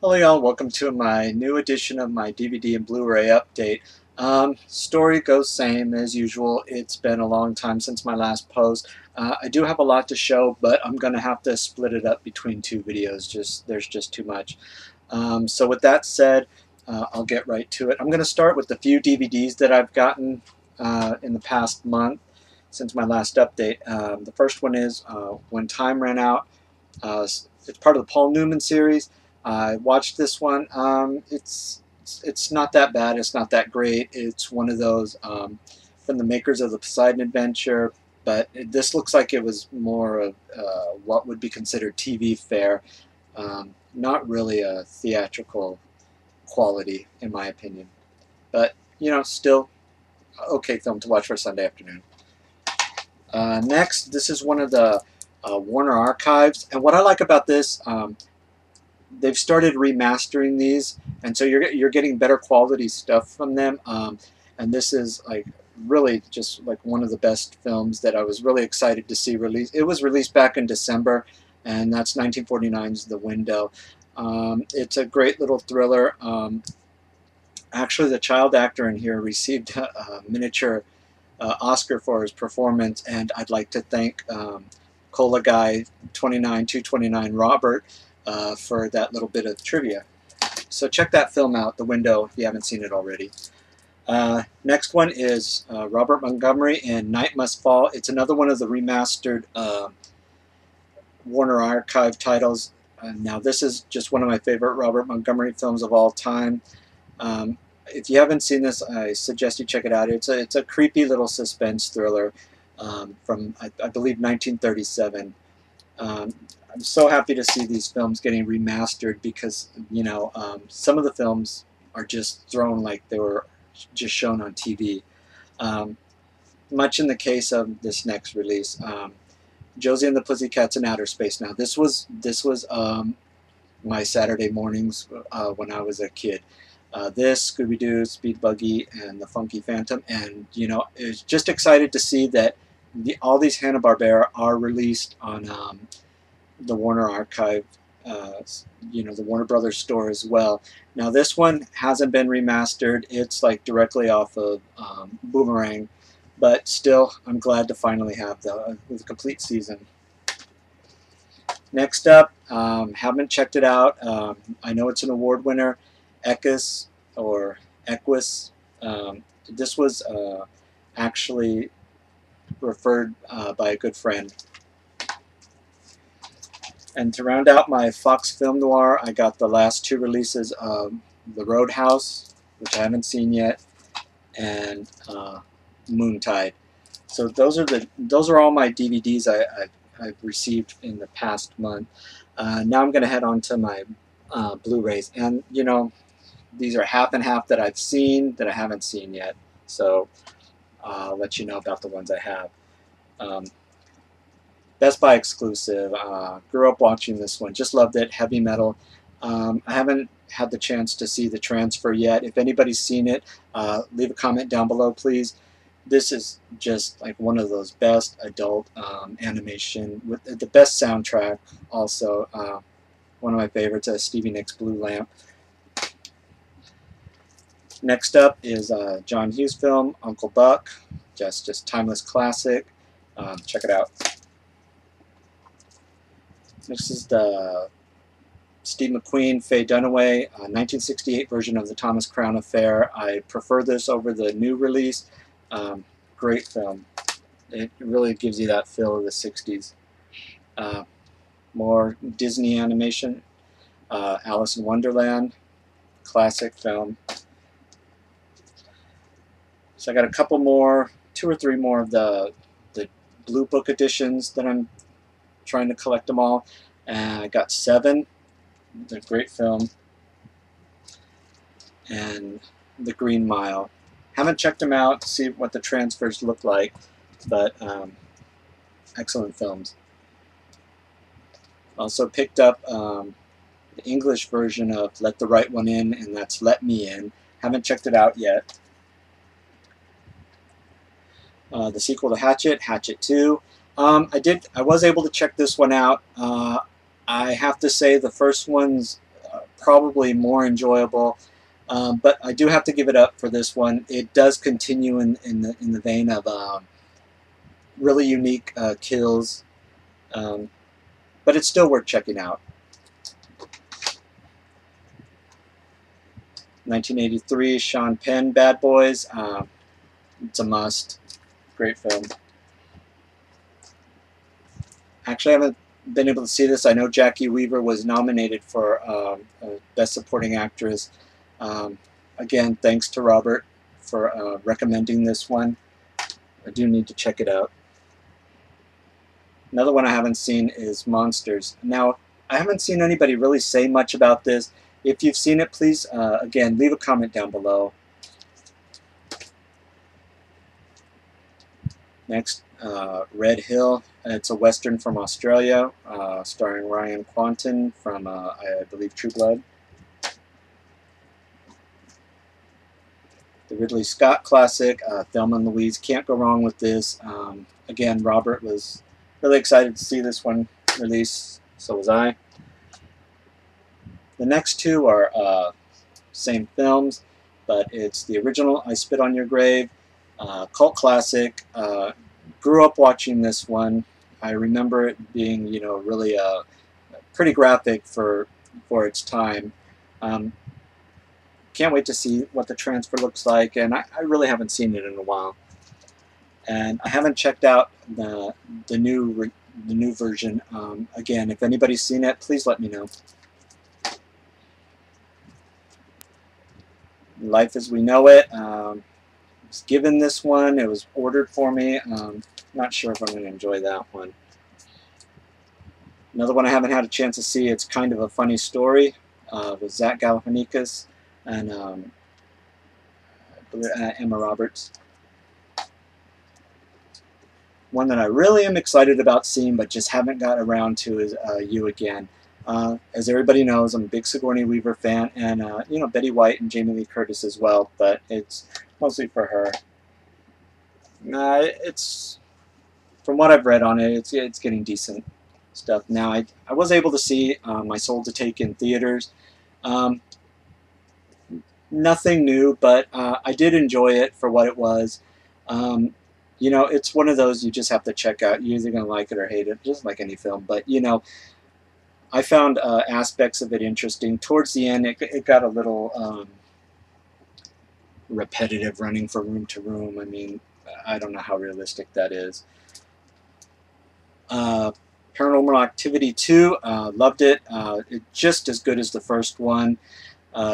Hello y'all, welcome to my new edition of my DVD and Blu-ray update. Story goes same as usual. It's been a long time since my last post. I do have a lot to show, but I'm going to have to split it up between two videos. There's just too much. So with that said, I'll get right to it. I'm going to start with the few DVDs that I've gotten in the past month since my last update. The first one is When Time Ran Out. It's part of the Paul Newman series. I watched this one. It's not that bad. It's not that great. It's one of those from the makers of the Poseidon Adventure, but this looks like it was more of what would be considered TV fare. Not really a theatrical quality, in my opinion. But you know, still okay film to watch for a Sunday afternoon. Next, this is one of the Warner archives, and what I like about this. They've started remastering these, and so you're getting better quality stuff from them. And this is like really just like one of the best films that I was really excited to see released. It was released back in December, and that's 1949's The Window. It's a great little thriller. Actually, the child actor in here received a miniature Oscar for his performance, and I'd like to thank Cola Guy 29229 Robert for that little bit of trivia. So check that film out, The Window, if you haven't seen it already. Next one is Robert Montgomery in Night Must Fall. It's another one of the remastered Warner Archive titles. Now this is just one of my favorite Robert Montgomery films of all time. If you haven't seen this, I suggest you check it out. It's a creepy little suspense thriller from, I believe, 1937. I'm so happy to see these films getting remastered because, you know, some of the films are just thrown like they were just shown on TV. Much in the case of this next release, Josie and the Pussycats in Outer Space. Now, this was my Saturday mornings when I was a kid. This, Scooby-Doo, Speed Buggy, and the Funky Phantom, and you know, it's just excited to see that all these Hanna-Barbera are released on the Warner Archive, you know, the Warner Brothers store as well. Now this one hasn't been remastered. It's like directly off of Boomerang, but still, I'm glad to finally have the complete season. Next up, haven't checked it out. I know it's an award winner, Equus or Equus. This was actually referred by a good friend. And to round out my Fox Film Noir, I got the last two releases of The Roadhouse, which I haven't seen yet, and Moontide. So those are all my DVDs I've received in the past month. Now I'm going to head on to my Blu-rays, and you know, these are half and half that I've seen that I haven't seen yet. So I'll let you know about the ones I have. Best Buy exclusive. Grew up watching this one. Just loved it. Heavy metal. I haven't had the chance to see the transfer yet. If anybody's seen it, leave a comment down below, please. This is just like one of those best adult animation with the best soundtrack. Also, one of my favorites is Stevie Nicks' Blue Lamp. Next up is John Hughes film, Uncle Buck. Just timeless classic. Check it out. This is the Steve McQueen, Faye Dunaway, 1968 version of the Thomas Crown Affair. I prefer this over the new release. Great film. It really gives you that feel of the 60s. More Disney animation. Alice in Wonderland, classic film. So I got a couple more, 2 or 3 more of the Blue Book editions that I'm trying to collect them all. And I got 7. It's a great film. And The Green Mile. Haven't checked them out to see what the transfers look like, but excellent films. Also picked up the English version of Let the Right One In, and that's Let Me In. Haven't checked it out yet. The sequel to Hatchet, Hatchet 2. I was able to check this one out. I have to say the first one's probably more enjoyable. But I do have to give it up for this one. It does continue in the vein of really unique kills, but it's still worth checking out. 1983, Sean Penn, Bad Boys. It's a must. Great film. Actually, I haven't been able to see this. I know Jackie Weaver was nominated for Best Supporting Actress. Again, thanks to Robert for recommending this one. I do need to check it out. Another one I haven't seen is Monsters. Now, I haven't seen anybody really say much about this. If you've seen it, please, again, leave a comment down below. Next, Red Hill. It's a Western from Australia, starring Ryan Quanten from, I believe, True Blood. The Ridley Scott classic, Thelma and Louise. Can't go wrong with this. Again, Robert was really excited to see this one release. So was I. The next two are same films, but it's the original, I Spit on Your Grave, cult classic. Grew up watching this one. I remember it being, you know, really pretty graphic for its time. Can't wait to see what the transfer looks like, and I really haven't seen it in a while. And I haven't checked out the new version. Again, if anybody's seen it, please let me know. Life as We Know It. I was given this one. It was ordered for me. Not sure if I'm going to enjoy that one. Another one I haven't had a chance to see. It's kind of a funny story with Zach Galifianakis and Emma Roberts. One that I really am excited about seeing but just haven't got around to is You Again. As everybody knows, I'm a big Sigourney Weaver fan, and you know, Betty White and Jamie Lee Curtis as well, but it's mostly for her. It's, from what I've read on it, it's getting decent stuff. Now, I was able to see My Soul to Take in theaters. Nothing new, but I did enjoy it for what it was. You know, it's one of those you just have to check out. You're either going to like it or hate it, just like any film. But, you know, I found aspects of it interesting. Towards the end, it got a little repetitive, running from room to room. I mean, I don't know how realistic that is. Paranormal Activity 2, loved it. It's just as good as the first one.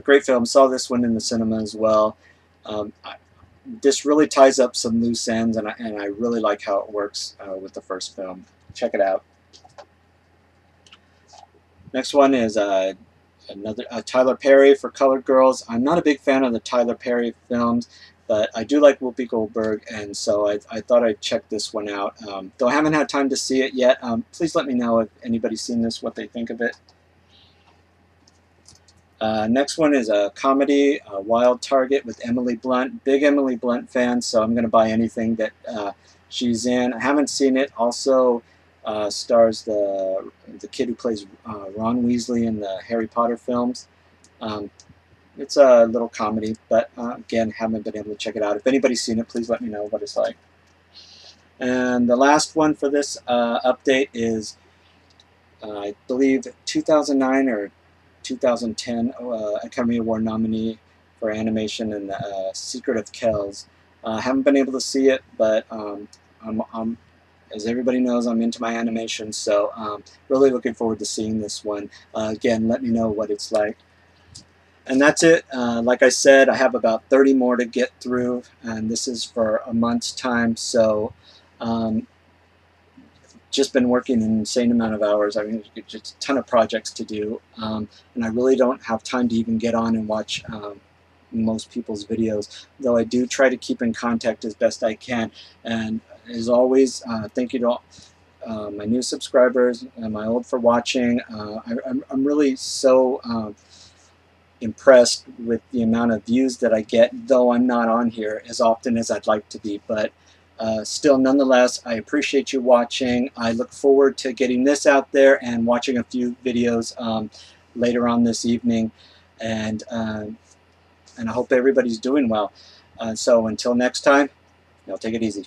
Great film. Saw this one in the cinema as well. This really ties up some loose ends, and I really like how it works with the first film. Check it out. Next one is another Tyler Perry for Colored Girls. I'm not a big fan of the Tyler Perry films, but I do like Whoopi Goldberg, and so I thought I'd check this one out. Though I haven't had time to see it yet, please let me know if anybody's seen this, what they think of it. Next one is a comedy, Wild Target with Emily Blunt. Big Emily Blunt fan, so I'm going to buy anything that she's in. I haven't seen it. Also stars the kid who plays Ron Weasley in the Harry Potter films. It's a little comedy, but again, haven't been able to check it out. If anybody's seen it, please let me know what it's like. And the last one for this update is, I believe, 2009 or 2010 Academy Award nominee for animation in The Secret of Kells. Haven't been able to see it, but as everybody knows, I'm into my animation, so really looking forward to seeing this one. Again, let me know what it's like. And that's it. Like I said, I have about 30 more to get through, and this is for a month's time, so just been working an insane amount of hours. I mean, just a ton of projects to do, and I really don't have time to even get on and watch most people's videos, though I do try to keep in contact as best I can. And as always, thank you to all my new subscribers and my old for watching. I'm really so impressed with the amount of views that I get, though I'm not on here as often as I'd like to be, but still, nonetheless, I appreciate you watching. I look forward to getting this out there and watching a few videos later on this evening, and I hope everybody's doing well. So until next time, take it easy.